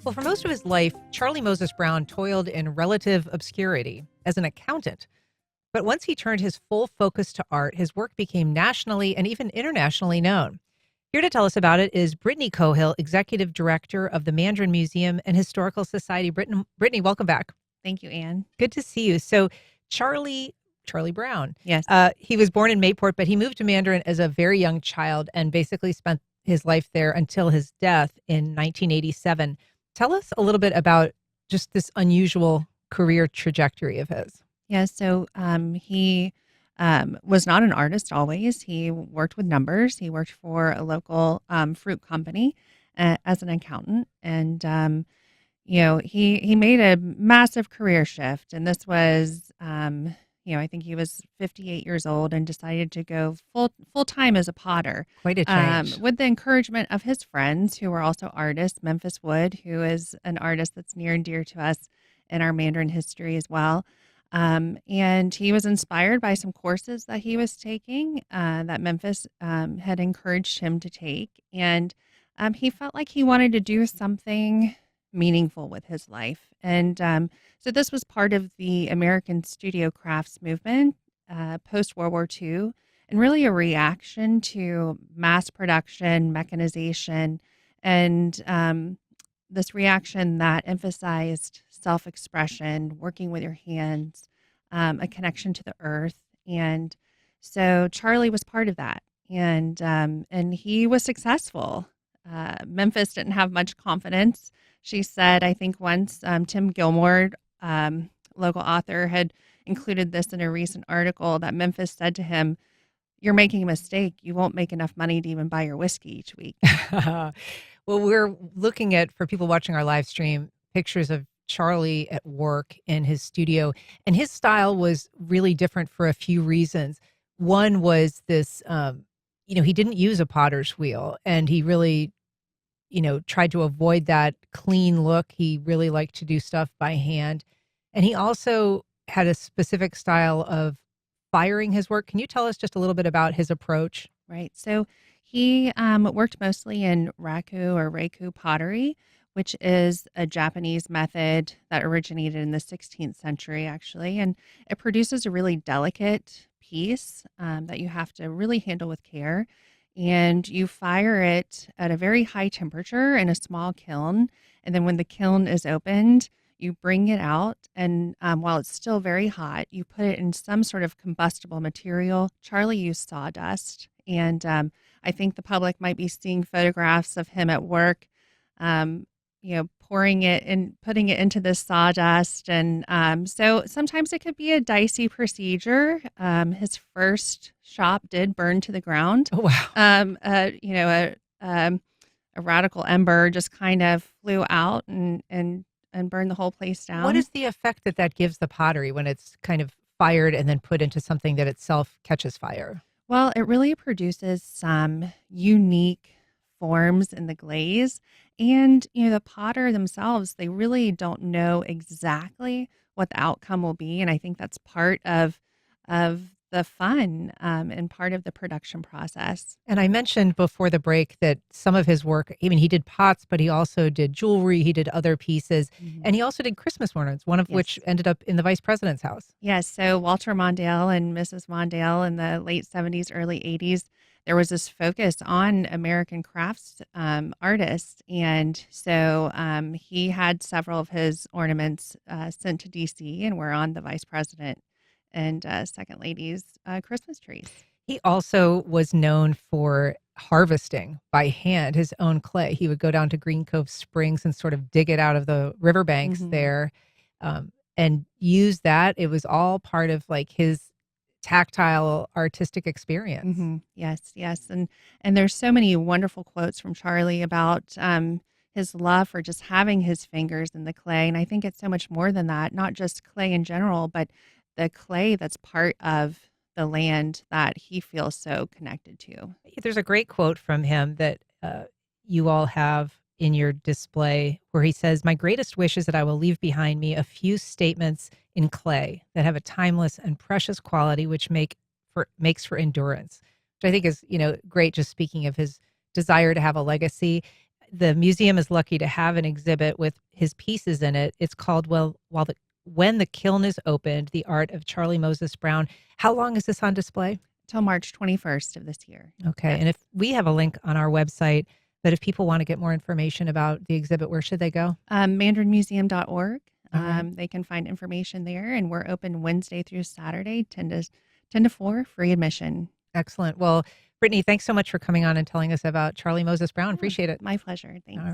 Well, for most of his life, Charlie Moses Brown toiled in relative obscurity as an accountant. But once he turned his full focus to art, his work became nationally and even internationally known. Here to tell us about it is Brittany Cohill, Executive Director of the Mandarin Museum and Historical Society. Brittany, welcome back. Thank you, Anne. Good to see you. So, Charlie Brown. Yes. He was born in Mayport, but he moved to Mandarin as a very young child and basically spent his life there until his death in 1987. Tell us a little bit about just this unusual career trajectory of his. Yeah, so he was not an artist always. He worked with numbers. He worked for a local fruit company as an accountant. And, he made a massive career shift. And this was, I think he was 58 years old and decided to go full time as a potter. Quite a change. With the encouragement of his friends who were also artists, Memphis Wood, who is an artist that's near and dear to us in our Mandarin history as well. And he was inspired by some courses that he was taking that Memphis had encouraged him to take. And he felt like he wanted to do something meaningful with his life. And so this was part of the American studio crafts movement post-World War II, and really a reaction to mass production, mechanization, and this reaction that emphasized self-expression, working with your hands, a connection to the earth. And so Charlie was part of that. And he was successful. Memphis didn't have much confidence. She said, I think once Tim Gilmore, local author, had included this in a recent article that Memphis said to him, "You're making a mistake. You won't make enough money to even buy your whiskey each week." Well, we're looking at, for people watching our live stream, pictures of Charlie at work in his studio. And his style was really different for a few reasons. One was this, he didn't use a potter's wheel, and he really tried to avoid that clean look. He really liked to do stuff by hand. And he also had a specific style of firing his work. Can you tell us just a little bit about his approach? Right. So he worked mostly in raku pottery, which is a Japanese method that originated in the 16th century, actually. And it produces a really delicate piece that you have to really handle with care. And you fire it at a very high temperature in a small kiln. And then when the kiln is opened, you bring it out. And while it's still very hot, you put it in some sort of combustible material. Charlie used sawdust. And I think the public might be seeing photographs of him at work, pouring it and putting it into this sawdust. And so sometimes it could be a dicey procedure. His first shop did burn to the ground. Oh, wow. A radical ember just kind of flew out and burned the whole place down. What is the effect that gives the pottery when it's kind of fired and then put into something that itself catches fire? Well, it really produces some unique forms in the glaze. And, the potter themselves, they really don't know exactly what the outcome will be. And I think that's part of the fun and part of the production process. And I mentioned before the break that some of his work, he did pots, but he also did jewelry. He did other pieces. Mm-hmm. And he also did Christmas ornaments, one of which ended up in the vice president's house. Yes. So Walter Mondale and Mrs. Mondale in the late 70s, early 80s, there was this focus on American crafts artists. And so he had several of his ornaments sent to D.C. and were on the vice president and second lady's Christmas trees. He also was known for harvesting by hand his own clay. He would go down to Green Cove Springs and sort of dig it out of the riverbanks there and use that. It was all part of his tactile artistic experience. Mm-hmm. Yes. And there's so many wonderful quotes from Charlie about his love for just having his fingers in the clay. And I think it's so much more than that, not just clay in general, but the clay that's part of the land that he feels so connected to. There's a great quote from him that you all have in your display where he says, "My greatest wish is that I will leave behind me a few statements in clay that have a timeless and precious quality which makes for endurance," which I think is, great, just speaking of his desire to have a legacy. the museum is lucky to have an exhibit with his pieces in it. It's called When the Kiln is Opened, the art of Charlie Moses Brown. How long is this on display? Till March 21st of this year. Okay. Yes. And if we have a link on our website, but if people want to get more information about the exhibit, where should they go? MandarinMuseum.org. Right. They can find information there, and we're open Wednesday through Saturday, 10 to 4, free admission. Excellent. Well, Brittany, thanks so much for coming on and telling us about Charlie Moses Brown. Appreciate it. My pleasure. Thanks.